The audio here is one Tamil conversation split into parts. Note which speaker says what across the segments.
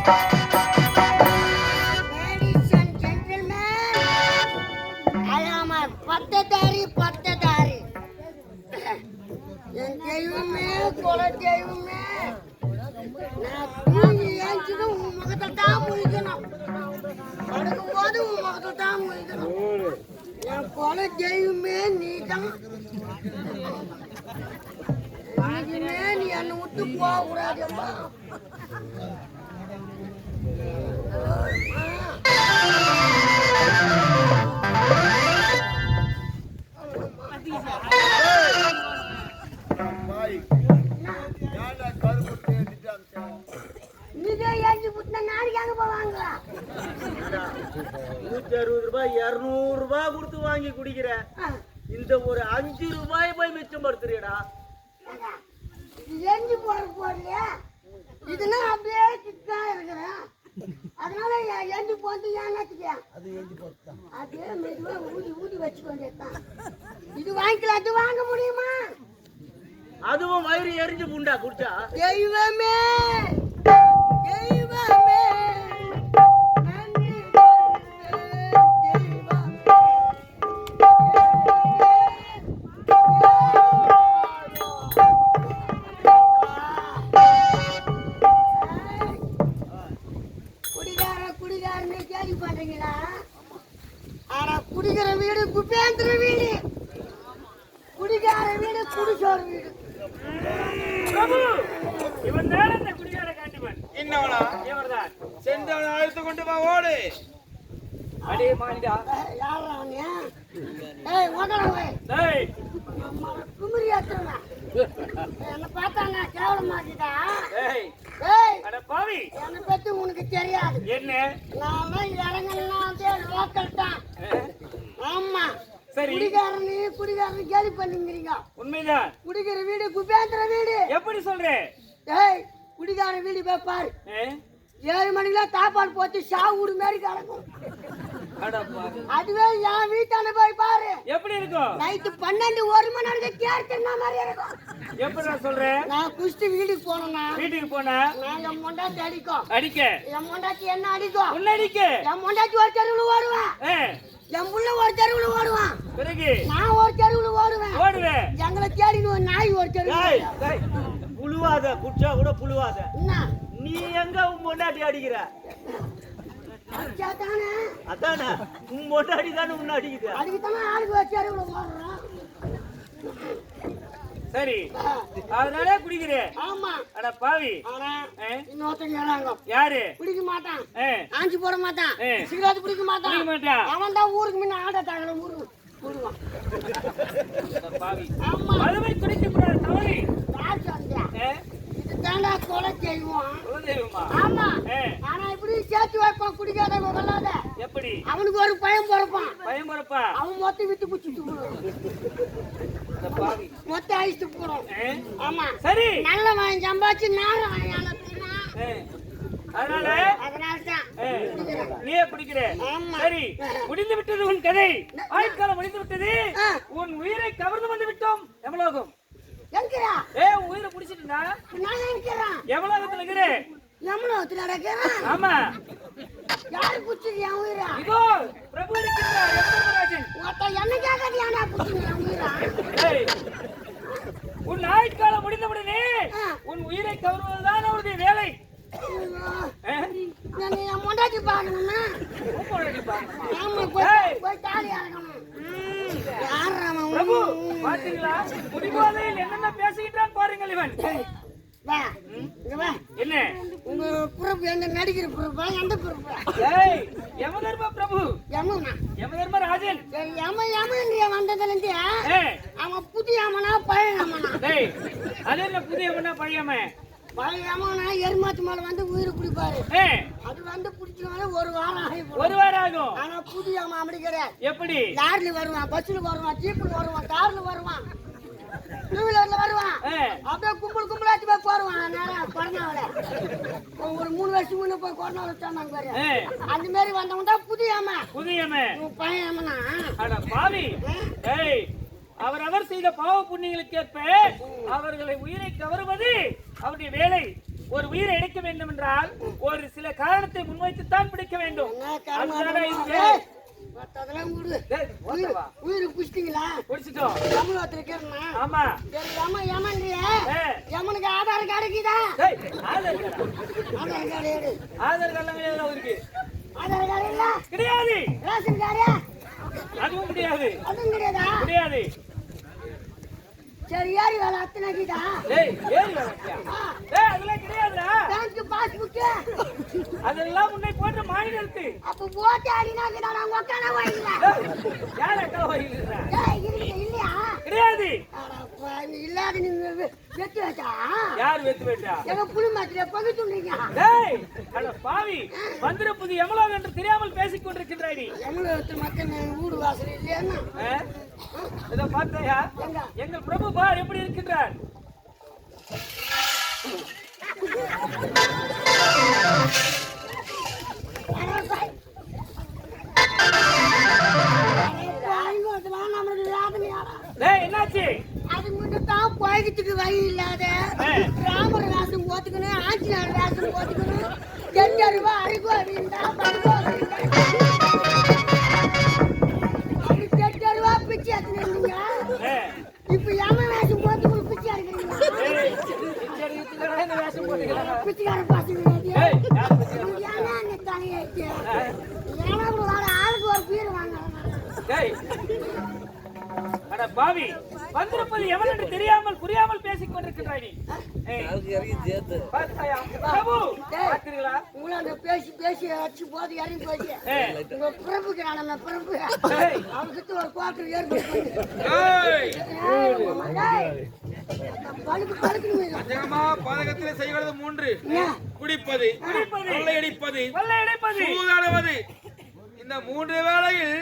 Speaker 1: Ladies and gentlemen, I am a பட்டதாரி. என் தெய்வமே கொலை தெய்வமே, நான் தூங்கி ஏஞ்சிடும் உன் முகத்தை தான் முழிக்கணும், படுக்கும் போது உன் முகத்தை தான் முழிக்கணும். என் கொலை தெய்வமே நீதான். இனிமே நீ என்னை விட்டு போக கூடாதுப்பா.
Speaker 2: ₹160 கொடுத்து வாங்கி குடிக்கிற இந்த ஒரு ₹5 போய் மிச்சம் படுத்துறியடா.
Speaker 1: எஞ்சி போடலையா? இதுனா அப்படியே சிக்கா இருக்கிறேன், அதனால எஞ்சி போட்டு ஏன்னாச்சுக்கேன் அப்படியே மெதுவா ஊதி வச்சுக்கொண்டேன். இது வாங்கிக்கலாம், அது வாங்க முடியுமா?
Speaker 2: அதுவும் வயிறு எரிஞ்சு புண்டா குடிச்சா.
Speaker 1: தெய்வமே குடிகாரன்னு கேள்வி பண்றீங்களா? ஆனா குடிக்கிற வீடு குப்பேந்திர வீடு, குடிகார வீடு குடிசோர் வீடு.
Speaker 2: இவன் தான் அந்த குடிகார காண்டிமன்.
Speaker 3: இன்னவனா
Speaker 2: இவர்தான்.
Speaker 3: சென்றவனை அழைத்து கொண்டு வா, ஓடு.
Speaker 2: அடே மாலிடா.
Speaker 1: யாரா நீ? ஏய் ஓடறவே.
Speaker 2: டேய்
Speaker 1: குமரி ஏத்துறா. என்ன பார்த்தாங்க கேவலமாக்கிட்டா?
Speaker 2: ஏய்
Speaker 1: ஏய்
Speaker 2: அட பாவி,
Speaker 1: என்ன பத்தி உனக்கு தெரியாது.
Speaker 2: என்ன?
Speaker 1: நான் இறங்கலாம் லோக்கல் தான். ஆமா
Speaker 2: சரி,
Speaker 1: குடிகாரனு கேலி பண்ணுங்கிறீங்க.
Speaker 2: உண்மைதான்.
Speaker 1: குடிக்கிற வீடு குப்பேந்திர வீடு.
Speaker 2: எப்படி சொல்ற?
Speaker 1: ஏய் குடிகார வீடு போய் பாரு. 7 மணிக்கெல்லாம் தாப்பால் போட்டு சாவுடு மாதிரி கிடக்கும். அதுவே என் வீட்டான போய் பாரு, எப்படி இருக்கும்? நைட்டு 12-1 மணி நேரம் கேர்த்தனா மாதிரி இருக்கும்.
Speaker 2: எப்படி சொல்ற? நான்
Speaker 1: குஷ்டி வீட்டுக்கு போனா நாங்க மொண்டாட்டி அடிக்க என் மொண்டாட்டி என்ன அடிக்கும்? உன்ன அடிக்க. என் மொண்டாட்டி ஒரு தெருவுல ஓடுவேன், என் புள்ள ஒரு தெருவுல ஓடுவான், பிறகு நான் ஒரு தெருவுல ஓடுவேன். எங்களை தேடி ஒரு நாய் ஒரு தெருவுல.
Speaker 2: புழுவாத குச்சா கூட புழுவாத.
Speaker 1: என்ன
Speaker 2: நீ எங்க உன் பொண்டாட்டி அடிக்கிற? அதானே உன் பொண்டாட்டி தானே உன்ன அடிக்குது.
Speaker 1: அதுக்குதானே ஆளுக்கு ஒரு தெருவுல ஓடுறோம்.
Speaker 2: சரி, அதனால குடிக்கிறேன்.
Speaker 1: ஆமா.
Speaker 2: அட பாவி,
Speaker 1: இன்னொருத்தங்க
Speaker 2: யாரு?
Speaker 1: குடிக்க மாட்டான், ஆஞ்சி போட மாட்டான், சிகரெட் பிடிக்க மாட்டான். அவன் தான் ஊருக்கு முன்ன ஆட தாங்கல ஊருக்கு போடுவான். ஆமா,
Speaker 2: அதுவே குடிக்க கூடாது தவறி.
Speaker 1: யார் சொன்னா? இது தாண்டா கொலை செய்வோம். ஆமா, ஆனா இப்படி சேர்த்து வைப்பான் குடிக்காத கொள்ளாத. எப்படி? அவனுக்கு ஒரு பயம் பிறப்பான். அவன் மொத்தம் விட்டு குச்சிட்டு மொத்த ஐஸ்து போறோம். ஆமா சரி, நல்ல வாங்கி சம்பாதிச்சு நேரம்
Speaker 2: நீயே குடிக்கிற. சரி, முடிந்து விட்டது உன் கதை. ஆயுட்காலம் முடிந்து விட்டது. உன் உயிரை கவர்ந்து வந்து விட்டோம். எமலோகம் உன் உயிரை குடிச்சிட்டுனா எமலோகத்துல இருக்கிற.
Speaker 1: எமலோகத்துல இருக்கிறேன்.
Speaker 2: ஆமா,
Speaker 1: யாரு குடிச்சிட்டு என் உயிரா?
Speaker 2: இதோ பிரபு இருக்கின்றார் யமதர்மராஜன்.
Speaker 1: என்ன கேட்கறது? ஏன்டா குடிச்சிட்டு என் உயிரா?
Speaker 2: உன் ஆயுட்காலம் முடிந்தவுடனே உன் உயிரை கவர்வதுதான் அவருடைய வேலை.
Speaker 1: என் மொண்டாட்டி பாக்கணும்னா போய் தாலி அறக்கணும்.
Speaker 2: பிரபு பாத்தீங்களா, முடிவாதையில் என்னென்ன பேசுகின்றான் பாருங்கள். இவன் என்ன
Speaker 1: உங்க பொறுப்பு? எந்த நடிக்கிற பொறுப்பா? எந்த பொறுப்பு?
Speaker 2: யமதர்ம பிரபு, யமதர்மராஜன்.
Speaker 1: வந்ததுல இருந்து அவன் புதிய அம்மனா பழைய அம்மனா?
Speaker 2: அது என்ன புதிய அம்மனா பழைய அம்மன்?
Speaker 1: பழைய அம்மனா எருமாத்து மேல வந்து உயிரை குடிப்பாரு. அது வந்து குடிச்சு ஒரு வாரம்
Speaker 2: ஆகும்.
Speaker 1: ஆனா புதிய அம்மா அப்படி கிடையாது.
Speaker 2: எப்படி?
Speaker 1: லாரில வருவான், பஸ்ல வருவான், ஜீப்ல வருவான், கார்ல வருவான், டூ வீலர்ல வருவான். அப்படியே கும்பலாச்சு போய் போடுவான். கொரோனாவில ஒரு 3 வருஷம் முன்ன போய் கொரோனாவில சொன்னாங்க பாரு. அந்த மாதிரி வந்தவங்க தான் புதிய பழைய அம்மனா?
Speaker 2: பாவி, அவரவர் செய்த பாவ புண்ணியங்களுக்கு ஏற்ப அவர்களை உயிரை கவருவது அவருடைய வேலை. ஒரு உயிரை எடுக்க வேண்டும் என்றால் ஒரு சில காரணத்தை முன்வைத்துத்தான் பிடிக்க வேண்டும்.
Speaker 1: அதெல்லாம் உயிரை புடிச்சிட்டீங்களா?
Speaker 2: பிடிச்சிட்டோம்.
Speaker 1: தமிழகத்துல கேட்கணுமா?
Speaker 2: ஆமா.
Speaker 1: யமனுக்கு ஆதார் கார்டு இருக்குதா?
Speaker 2: ஆதார்
Speaker 1: கார்டு எடு.
Speaker 2: ஆதார் கார்டு இருக்கு.
Speaker 1: ஆதார் கார்டு இல்ல?
Speaker 2: கிடையாது.
Speaker 1: Ration card?
Speaker 2: அதுவும் கிடையாது.
Speaker 1: அதுவும் கிடையாதா?
Speaker 2: கிடையாது.
Speaker 1: சரி, ஏறி வேலை அத்தனை கிட்டா?
Speaker 2: ஏறி வேலை அதெல்லாம் கிடையாதுடா.
Speaker 1: பேங்க் பாஸ்புக்
Speaker 2: அதெல்லாம் முன்னே போட்ட மாநில இருக்கு.
Speaker 1: அப்ப போட்டு அடினா நான் உக்கான வாங்கல.
Speaker 2: யார் அக்கா வாங்கிடுறா?
Speaker 1: இல்லையா?
Speaker 2: கிடையாது.
Speaker 1: இல்லாத நீங்க வெட்டி வச்சா?
Speaker 2: யார் வெட்டி வச்சா?
Speaker 1: எங்க புலி மாத்திர பகுத்துறீங்க.
Speaker 2: டேய் அட பாவி, வந்திருப்பது எமலோகம் என்று தெரியாமல் பேசிக் கொண்டிருக்கின்றாய் நீ.
Speaker 1: எமலோகத்து மக்கள் வீடு வாசல் இல்லையா?
Speaker 2: இத பார்த்தையா? எங்கள் பிரபு பார் எப்படி இருக்கின்றார்? என்னாச்சு?
Speaker 1: அது மட்டும் தான் போய்கிட்டு வழி இல்லாத ராமர் வேஷம் போத்துக்கணும், ஆட்சியாளர் வேஷம் போத்துக்கணும், 8 ரூபா அரிக்கோ அப்படின்டா, 8 ரூபா பிச்சை எடுத்துனீங்க. இப்ப ஏமா வேஷம் போட்டு பிச்சை எடுக்கிறீங்க? பிச்சைக்காரன் பாத்துக்கிறீங்க. ஏன்னா அந்த தலையாச்சு ஏன்னா வர ஆளுக்கு ஒரு பீர் வாங்க.
Speaker 2: அட பாவி, வந்திருப்பது எவன் என்று தெரியாமல் புரியாமல் பேசிக் கொண்டிருக்கிறாய் நீ.
Speaker 1: பேசி பேசி அடிச்சு போது இறங்கி போச்சு. உங்க பிரபுக்கு நம்ம பிரபு அவனுக்கு ஒரு குவார்டர் ஏற்படுத்தி
Speaker 3: பதகத்திலே செய்வது 3: குடிப்பது, கொள்ளையடிப்பது, சூதாடுவது. இந்த 3 வேளையில்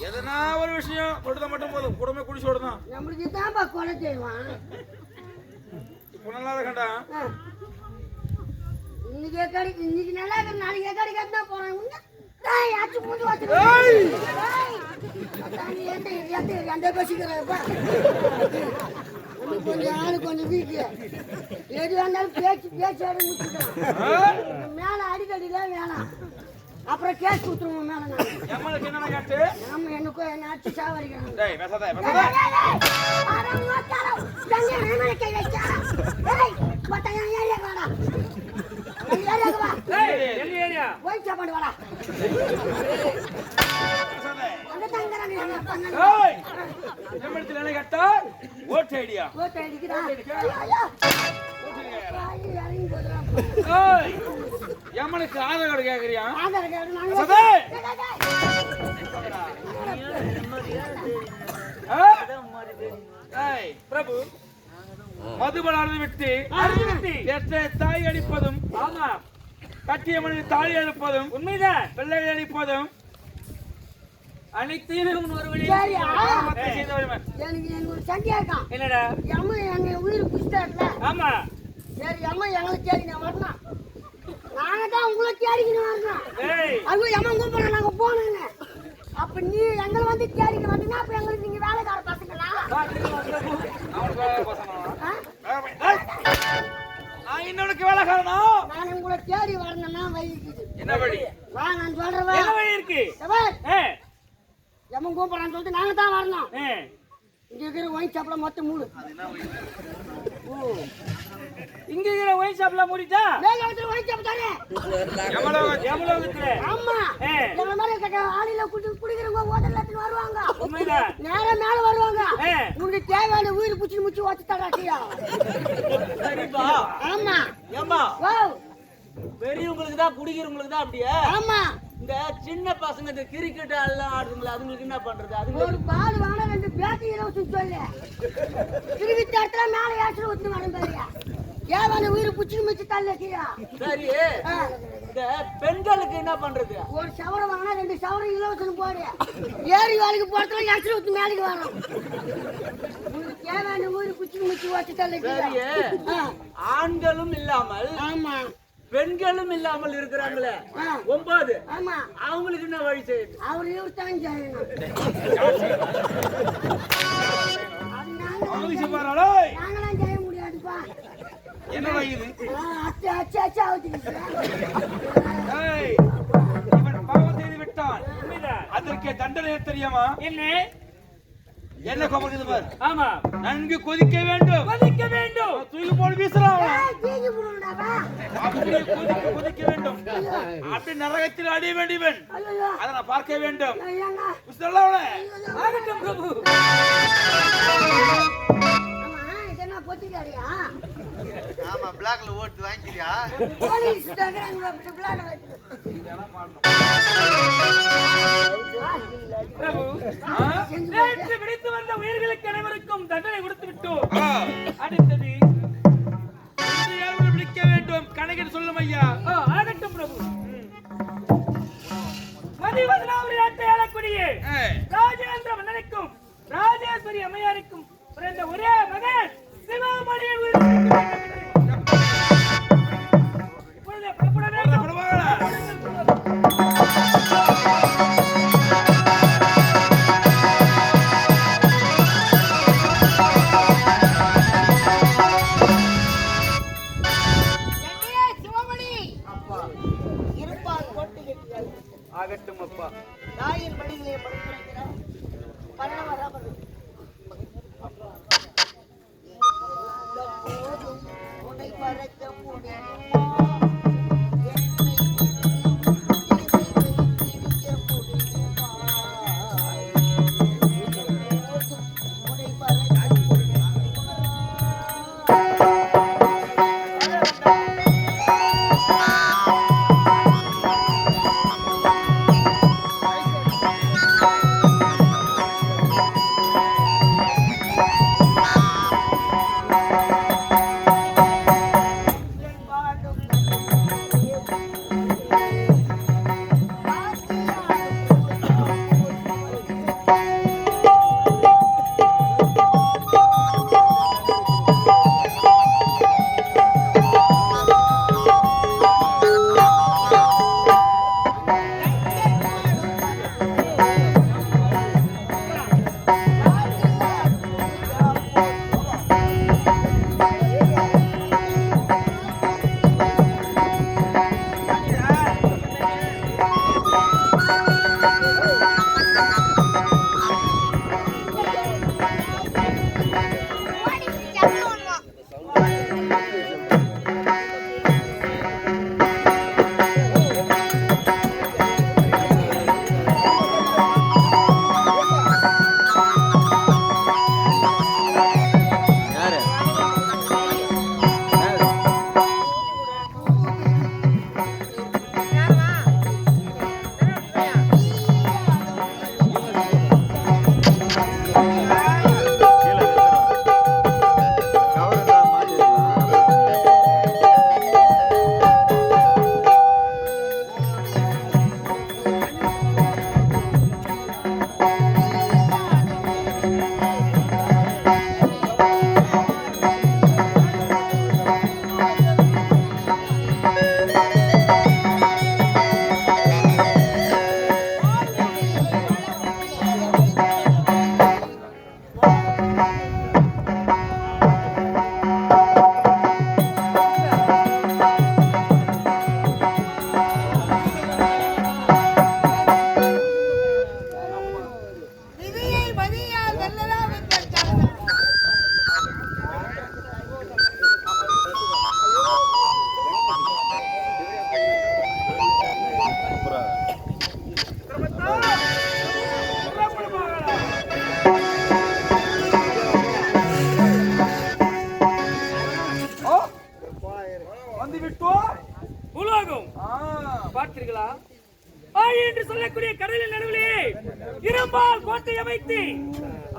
Speaker 3: எதனா ஒரு விஷயம் கொடுத்தா மட்டும் போதும், குடும்பமே குடிச்சு ஓடுதான்.
Speaker 1: நம்மளுக்கு தான்ப்பா கொலை செய்வான்.
Speaker 3: இப்போ நல்லா கண்டா
Speaker 1: இன்னைக்கு கிடைக்கும், இன்னைக்கு நல்லா இருக்கு, நாளைக்கு கிடைக்காது தான் போறேன். ஆச்சு மூஞ்சி வச்சு அந்த பேசிக்கிறப்பா கொஞ்சம் ஆளு கொஞ்சம் வீட்டு எது வேணாலும் பேச்சு பேச்சு அடி முடிச்சுக்கலாம். மேல அடிக்கடியில வேணாம், அப்புறம் கேஸ் கொடுத்துருவோம் மேல. நம்ம என்னக்கோ என்ன அடிச்சு சாவடிக்கிறாங்க.
Speaker 3: எம்மனுக்கு ஆதார் கார்டு கேக்குறியா?
Speaker 1: ஆதார் கார்டு
Speaker 2: பிரபு
Speaker 3: மதுபன் அறுந்துவிட்டு எத்தனை தாய் அடிப்பதும்,
Speaker 2: ஆமா,
Speaker 3: கட்டிய மனித தாலி அடிப்பதும்,
Speaker 2: உண்மைதான்,
Speaker 3: பிள்ளைகள் அடிப்பதும்
Speaker 2: அனைத்தையும் ஒரு வழி
Speaker 1: எனக்கு ஒரு சந்தேகம்.
Speaker 2: என்னடா?
Speaker 1: அம்மா எங்க உயிர் புடிச்சிட்டாருல?
Speaker 2: ஆமா.
Speaker 1: சரி, அம்மா எங்களை தேடி நான் வரணும், நாங்க தான் உங்களை தேடிக்கணும் வரணும். அவங்க அம்மா கூப்பிட நாங்க போனோங்க. அப்ப நீ எங்களை வந்து தேடிக்க வந்தீங்கன்னா அப்ப எங்களுக்கு நீங்க வேலைக்கார பசங்களா?
Speaker 3: இன்னொருக்கு வேலைக்காரனா?
Speaker 1: நான் உங்களை தேடி வரணும்னா வழி இருக்குது.
Speaker 3: என்ன வழி?
Speaker 1: வா, நான் சொல்றேன்.
Speaker 2: என்ன வழி இருக்கு?
Speaker 1: எம்மன் கூப்பிடறான்னு சொல்லிட்டு நாங்க தான் வரணும். இங்க இருக்கிற ஒயின் ஷாப்ல மொத்தம் 3.
Speaker 2: இங்க இருக்கிற ஒயின் ஷாப்ல மூடிட்டா
Speaker 1: மேலோகத்துல ஒயின் ஷாப் தானே?
Speaker 2: எமலோகத்துல.
Speaker 1: ஆமா. எங்க மேல ஆளில குடிக்கிறவங்க ஹோட்டல்ல எடுத்து வருவாங்க.
Speaker 2: உண்மைதான்.
Speaker 1: நேரா மேல வருவாங்க. உங்களுக்கு தேவையான உயிர் புடிச்சு முச்சு வச்சு தராட்டியா?
Speaker 2: சரிப்பா.
Speaker 1: ஆமா.
Speaker 2: ஏம்மா?
Speaker 1: வா.
Speaker 2: பெரியவங்களுக்கு தான் குடிக்கிறவங்களுக்கு தான் அப்படியே?
Speaker 1: ஆமா.
Speaker 2: இந்த சின்ன பசங்க இந்த கிரிக்கெட் எல்லாம் ஆடுறீங்களா, அதுங்களுக்கு என்ன பண்றது? அது
Speaker 1: ஒரு பால் வாங்க 2 பேட்டி 20 சொல்லு. கிரிக்கெட் ஆட்டல மேல ஏற்று ஊத்து வரும் பாரியா. ஏவான உயிர் புடிச்சு முச்சு தள்ளக்கியா? சரி. இந்த பெண்களுக்கு என்ன பண்றது? ஒரு ஷவர் வாங்கினா 2 ஷவர் இலவசம் போடு. ஏரி வேலைக்கு போறதுல ஏற்று ஊத்து மேலுக்கு வரும். உங்களுக்கு ஏவான உயிர் புடிச்சு முச்சு வச்சு தள்ளக்கியா? சரி.
Speaker 2: ஆண்களும் இல்லாமல், ஆமா, பெண்களும் இல்லாமல் இருக்கிறாங்களே 9. ஆமா, அவங்களுக்கு என்ன வழி செய்யுது? அவர் இவர் தான் செய்யணும். நாங்களாம் செய்ய முடியாதுப்பா.
Speaker 3: என்னடா இது?
Speaker 1: அச்சு அச்சு அச்சு ஆகுது.
Speaker 3: ஏய், இவன் பாவம் செய்து விட்டான். அதற்கு தண்டனை தெரியுமா? என்ன கோபப்படுது பார்.
Speaker 2: ஆமா,
Speaker 3: நன்கு கொதிக்க வேண்டும். தூக்கி போட்டு வீசலாம். அப்படியே கொதிக்க வேண்டும். அப்படி நரகத்தில் அடைய வேண்டியவன். அதை நான் பார்க்க வேண்டும்.
Speaker 2: ஆகட்டும் பிரபு.
Speaker 4: ஆமா, பிளாக்ல ஓட்டு வாங்கிக்கிறியா?
Speaker 2: பிரபு, நேற்று விடுத்து வந்த உயிர்களுக்கு அனைவருக்கும் தண்டனை கொடுத்து விட்டோம். அடுத்தது
Speaker 3: விழிக்க வேண்டும். கணக்கன் சொல்லும் ஐயா.
Speaker 2: ஆகட்டும் பிரபு. மதிவதனாபுரி நாட்டை ஆளக்கூடிய ராஜேந்திர மன்னனுக்கும் ராஜேஸ்வரி அம்மையாருக்கும் பிறந்த ஒரே மகன் சிவமணியின் இப்பொழுது புறப்பட வேண்டும். ஆகட்டும் அப்பா.
Speaker 1: தாயின் படிகளை படுத்துகிறார். பரவாயில்லை. உன்னை பறக்க முடியுமா?
Speaker 2: பார்த்தீர்களா? ஆய் என்று சொல்லக்கூடிய கடலின் நடுவிலே இரும்பால் கோட்டை அமைத்து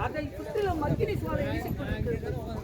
Speaker 2: அதை சுற்றிலும் அக்கினி சுவாலை வீசிக் கொண்டிருக்கிறது.